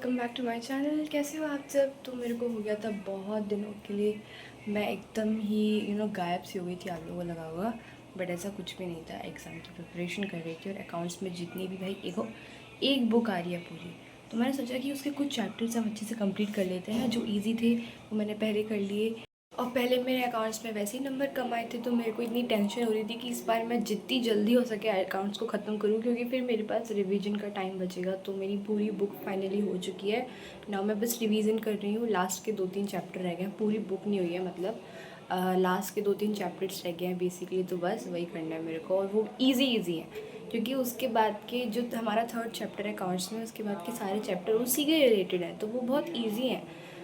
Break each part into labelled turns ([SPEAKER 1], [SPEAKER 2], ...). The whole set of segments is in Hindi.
[SPEAKER 1] Welcome back to my channel. कैसे हो आप सब? तो मेरे को हो गया था बहुत दिनों के लिए, मैं एकदम ही गायब सी हो गई थी आप लोगों को लगा हुआ। बट ऐसा कुछ भी नहीं था। एग्ज़ाम की प्रिपरेशन कर रही थी और अकाउंट्स में जितनी भी भाई एक बुक आ रही है पूरी, तो मैंने सोचा कि उसके कुछ चैप्टर्स हम अच्छे से कंप्लीट कर लेते हैं। जो ईजी थे वो मैंने पहले कर लिए, और पहले मेरे अकाउंट्स में वैसे ही नंबर कम आए थे, तो मेरे को इतनी टेंशन हो रही थी कि इस बार मैं जितनी जल्दी हो सके अकाउंट्स को ख़त्म करूँ, क्योंकि फिर मेरे पास रिवीजन का टाइम बचेगा। तो मेरी पूरी बुक फाइनली हो चुकी है ना, मैं बस रिवीजन कर रही हूँ। लास्ट के 2-3 चैप्टर रह गए हैं, पूरी बुक नहीं हुई है, मतलब लास्ट के 2-3 चैप्टर्स रह गए हैं बेसिकली। तो बस वही करना है मेरे को, और वो ईजी है, क्योंकि उसके बाद के जो हमारा थर्ड चैप्टर है अकाउंट्स में, उसके बाद के सारे चैप्टर उसी के रिलेटेड हैं, तो वो बहुत ईजी हैं।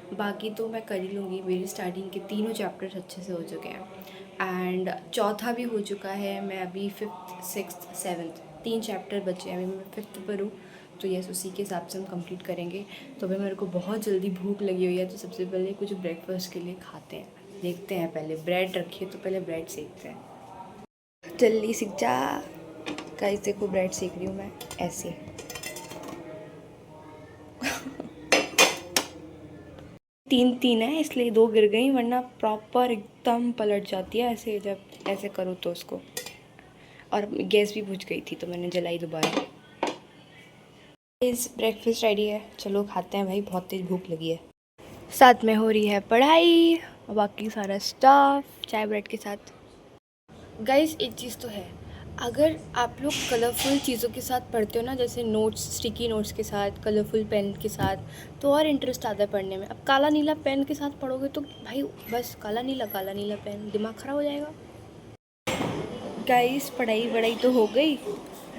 [SPEAKER 1] बाकी तो मैं कर ही लूँगी। मेरी स्टार्टिंग के तीनों चैप्टर्स अच्छे से हो चुके हैं एंड चौथा भी हो चुका है। मैं अभी 5th 6th 7th 3 चैप्टर बचे हैं, अभी मैं 5th पर हूँ। तो यस, उसी के हिसाब से हम कंप्लीट करेंगे। तो अभी मेरे को बहुत जल्दी भूख लगी हुई है, तो सबसे पहले कुछ ब्रेकफास्ट के लिए खाते हैं। देखते हैं, पहले ब्रेड रखिए तो पहले ब्रेड सेकते हैं। जल्दी सीख जा गाइस। देखो ब्रेड सेक रही हूँ मैं ऐसे। तीन तीन है इसलिए 2 गिर गई, वरना प्रॉपर एकदम पलट जाती है ऐसे, जब ऐसे करो तो उसको। और गैस भी बुझ गई थी तो मैंने जलाई दोबारा। इस ब्रेकफास्ट रेडी है, चलो खाते हैं भाई, बहुत तेज़ भूख लगी है। साथ में हो रही है पढ़ाई और बाकी सारा स्टाफ चाय ब्रेड के साथ। गाइस एक चीज़ तो है, अगर आप लोग कलरफुल चीज़ों के साथ पढ़ते हो ना, जैसे नोट्स, स्टिकी नोट्स के साथ, कलरफुल पेन के साथ, तो और इंटरेस्ट आता है पढ़ने में। अब काला नीला पेन के साथ पढ़ोगे तो भाई बस काला नीला पेन, दिमाग ख़राब हो जाएगा। गाइस पढ़ाई वढ़ाई तो हो गई,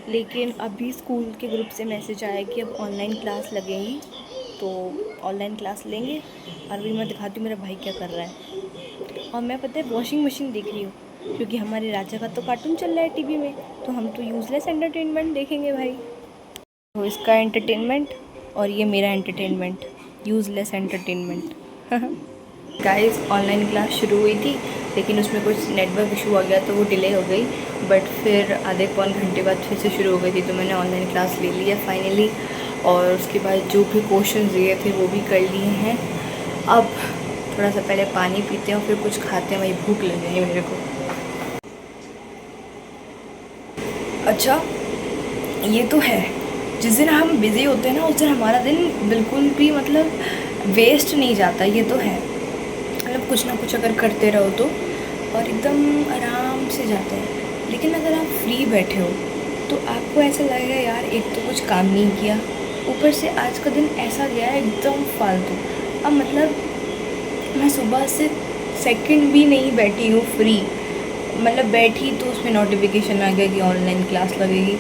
[SPEAKER 1] लेकिन अभी स्कूल के ग्रुप से मैसेज आया कि अब ऑनलाइन क्लास लगेंगी, तो ऑनलाइन क्लास लेंगे। और अभी मैं दिखाती हूँ मेरा भाई क्या कर रहा है। और मैं पता है वॉशिंग मशीन देख रही हूँ, क्योंकि हमारे राजा का तो कार्टून चल रहा है टीवी में, तो हम तो यूज़लेस एंटरटेनमेंट देखेंगे भाई। तो इसका एंटरटेनमेंट और ये मेरा entertainment, useless entertainment. Guys online class शुरू हुई थी, लेकिन उसमें कुछ नेटवर्क इशू आ गया तो वो डिले हो गई। बट फिर आधे पौन घंटे बाद फिर से शुरू हो गई थी, तो मैंने ऑनलाइन क्लास ले लिया फाइनली। और उसके बाद जो भी क्वेश्चन दिए थे वो भी कर लिए हैं। अब थोड़ा सा पहले पानी पीते हैं और फिर कुछ खाते हैं, वही भूख लग गई मेरे को। अच्छा ये तो है, जिस दिन हम बिज़ी होते हैं ना, उस दिन हमारा दिन बिल्कुल भी मतलब वेस्ट नहीं जाता, ये तो है। मतलब कुछ ना कुछ अगर करते रहो तो, और एकदम आराम से जाते हैं। लेकिन अगर आप फ्री बैठे हो तो आपको ऐसा लगेगा यार एक तो कुछ काम नहीं किया, ऊपर से आज का दिन ऐसा गया है एकदम फालतू। अब मतलब मैं सुबह से सेकंड भी नहीं बैठी हूँ फ्री, मतलब बैठी तो उसमें नोटिफिकेशन आ गया कि ऑनलाइन क्लास लगेगी,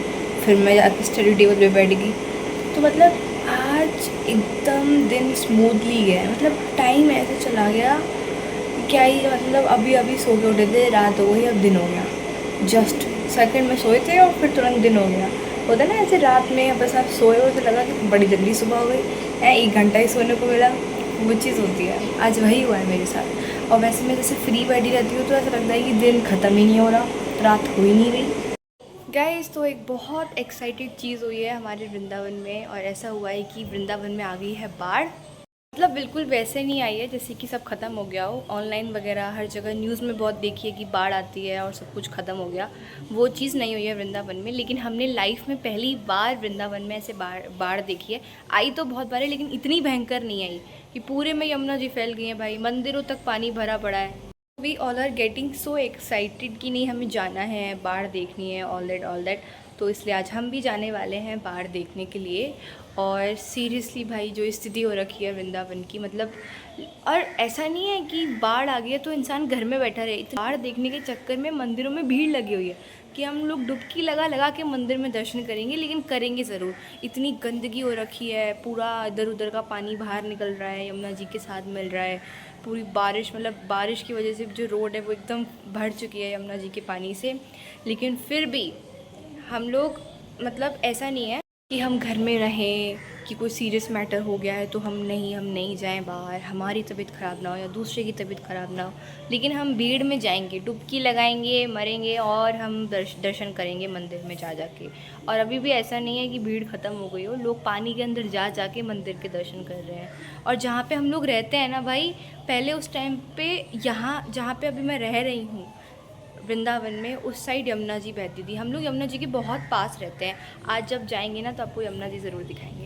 [SPEAKER 1] फिर मैं जाके स्टडी टेबल पे बैठ गई। तो मतलब आज एकदम दिन स्मूथली गया है, मतलब टाइम ऐसे चला गया क्या ही, मतलब अभी अभी सो के उठे थे, रात हो गई, अब दिन हो गया। जस्ट सेकंड में सोए थे और फिर तुरंत दिन हो गया। होता है ना ऐसे रात में बस आप सोए हो तो लगा कि बड़ी जल्दी सुबह हो गई है, 1 घंटा ही सोने को मिला, वो चीज़ होती है। आज वही हुआ है मेरे साथ। और वैसे मैं जैसे फ्री बैठी रहती हूँ तो ऐसा लगता है कि दिन ख़त्म ही नहीं हो रहा, रात हो ही नहीं रही। गाइस तो एक बहुत एक्साइटेड चीज़ हुई है हमारे वृंदावन में, और ऐसा हुआ है कि वृंदावन में आ गई है बाढ़। मतलब बिल्कुल वैसे नहीं आई है जैसे कि सब ख़त्म हो गया हो। ऑनलाइन वगैरह हर जगह न्यूज़ में बहुत देखी है कि बाढ़ आती है और सब कुछ ख़त्म हो गया, वो चीज़ नहीं हुई है वृंदावन में। लेकिन हमने लाइफ में पहली बार वृंदावन में ऐसे बाढ़ देखी है। आई तो बहुत बार है, लेकिन इतनी भयंकर नहीं आई कि पूरे में यमुना जी फैल गई हैं भाई, मंदिरों तक पानी भरा पड़ा है। We all are getting so excited कि नहीं हमें जाना है, बाढ़ देखनी है, ऑल दैट। तो इसलिए आज हम भी जाने वाले हैं बाढ़ देखने के लिए। और सीरियसली भाई जो स्थिति हो रखी है वृंदावन की, मतलब, और ऐसा नहीं है कि बाढ़ आ गई है तो इंसान घर में बैठा रहे। बाढ़ देखने के चक्कर में मंदिरों में भीड़ लगी हुई है कि हम लोग डुबकी लगा लगा के मंदिर में दर्शन करेंगे, लेकिन करेंगे ज़रूर। इतनी गंदगी हो रखी है, पूरा इधर उधर का पानी बाहर निकल रहा है, यमुना जी के साथ मिल रहा है। पूरी बारिश, मतलब बारिश की वजह से जो रोड है वो एकदम भर चुकी है यमुना जी के पानी से। लेकिन फिर भी हम लोग, मतलब ऐसा नहीं है कि हम घर में रहें कि कोई सीरियस मैटर हो गया है तो हम नहीं जाएं बाहर, हमारी तबीयत ख़राब ना हो या दूसरे की तबीयत ख़राब ना हो, लेकिन हम भीड़ में जाएंगे, डुबकी लगाएंगे, मरेंगे और हम दर्शन करेंगे मंदिर में जा के। और अभी भी ऐसा नहीं है कि भीड़ ख़त्म हो गई हो, लोग पानी के अंदर जा के मंदिर के दर्शन कर रहे हैं। और जहाँ पे हम लोग रहते हैं ना भाई, पहले उस टाइम पे यहाँ जहाँ पे अभी मैं रह रही हूँ वृंदावन में, उस साइड यमुना जी बहती थी। हम लोग यमुना जी के बहुत पास रहते हैं। आज जब जाएंगे ना तो आपको यमुना जी ज़रूर दिखाएंगे।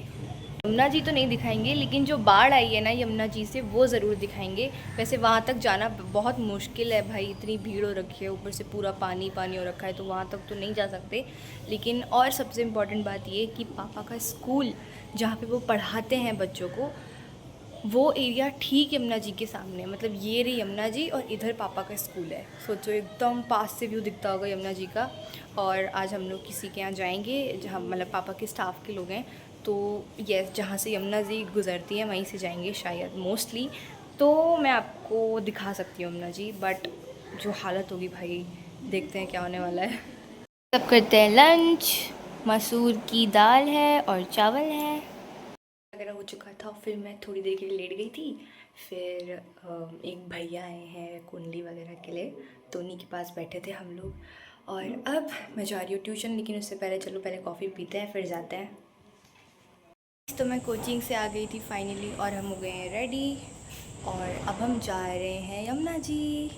[SPEAKER 1] यमुना जी तो नहीं दिखाएंगे, लेकिन जो बाढ़ आई है ना यमुना जी से, वो ज़रूर दिखाएंगे। वैसे वहाँ तक जाना बहुत मुश्किल है भाई, इतनी भीड़ हो रखी है, ऊपर से पूरा पानी पानी हो रखा है, तो वहाँ तक तो नहीं जा सकते। लेकिन और सबसे इम्पॉर्टेंट बात ये कि पापा का स्कूल जहाँ पे वो पढ़ाते हैं बच्चों को, वो एरिया ठीक यमुना जी के सामने है। मतलब ये रही यमुना जी और इधर पापा का स्कूल है। सोचो एकदम पास से व्यू दिखता होगा यमुना जी का। और आज हम लोग किसी के यहाँ जाएंगे जहाँ मतलब पापा के स्टाफ के लोग हैं, तो यस जहाँ से यमुना जी गुजरती है वहीं से जाएंगे शायद मोस्टली। तो मैं आपको दिखा सकती हूँ यमुना जी, बट जो हालत होगी भाई, देखते हैं क्या होने वाला है। सब करते हैं लंच, मसूर की दाल है और चावल है वगैरह हो चुका था। फिर मैं थोड़ी देर के लिए लेट गई थी। फिर एक भैया आए हैं कुंडली वगैरह के लिए, तो उन्हीं के पास बैठे थे हम लोग। और अब मैं जा रही हूँ ट्यूशन, लेकिन उससे पहले चलो पहले कॉफ़ी पीते हैं फिर जाते हैं। तो मैं कोचिंग से आ गई थी फाइनली और हम हो गए हैं रेडी, और अब हम जा रहे हैं यमुना जी।